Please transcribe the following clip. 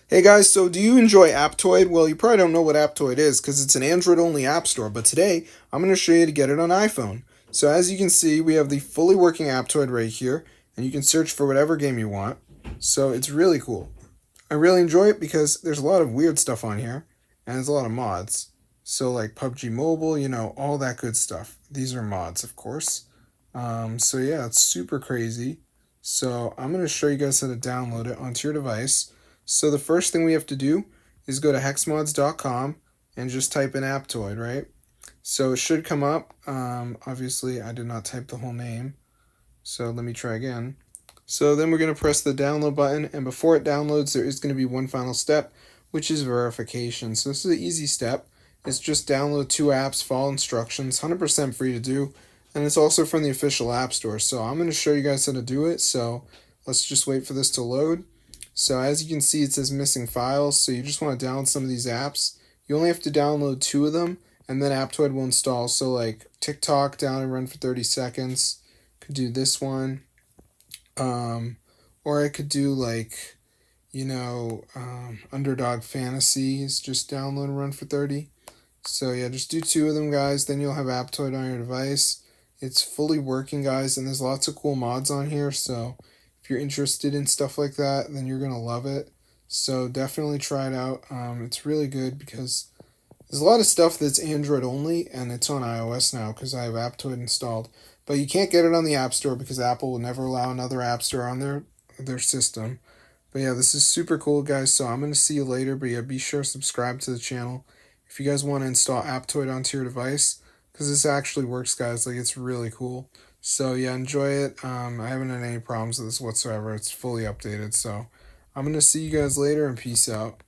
Hey guys, so do you enjoy Aptoide? Well, you probably don't know what Aptoide is because it's an Android only app store, but today I'm going to show you to get it on iPhone. So as you can see, we have the fully working Aptoide right here, and you can search for whatever game you want. So it's really cool. I really enjoy it because there's a lot of weird stuff on here, and there's a lot of mods. So like PUBG Mobile, all that good stuff. These are mods, of course. So yeah, it's super crazy. So I'm going to show you guys how to download it onto your device. So the first thing we have to do is go to hexmods.com and just type in Aptoide, right? So it should come up. Obviously, I did not type the whole name. So let me try again. So then we're going to press the download button, and before it downloads, there is going to be one final step, which is verification. So this is an easy step. It's just download two apps, follow instructions, 100% free to do, and it's also from the official App Store. So I'm going to show you guys how to do it. So let's just wait for this to load. So as you can see, it says missing files. So you just want to download some of these apps. You only have to download two of them, and then Aptoide will install. So like TikTok, down and run for 30 seconds. Could do this one. Or I could do like, Underdog Fantasies, just download and run for 30. So yeah, just do two of them, guys. Then you'll have Aptoide on your device. It's fully working, guys, and there's lots of cool mods on here. So if you're interested in stuff like that, then you're gonna love it. So definitely try it out. It's really good because there's a lot of stuff that's Android only, and it's on iOS now because I have Aptoide installed. But you can't get it on the App Store because Apple will never allow another App Store on their system. But yeah, this is super cool, guys. So I'm gonna see you later. But yeah, be sure to subscribe to the channel if you guys want to install Aptoide onto your device because this actually works, guys. Like it's really cool. So yeah, enjoy it. I haven't had any problems with this whatsoever. It's fully updated. So I'm gonna see you guys later and peace out.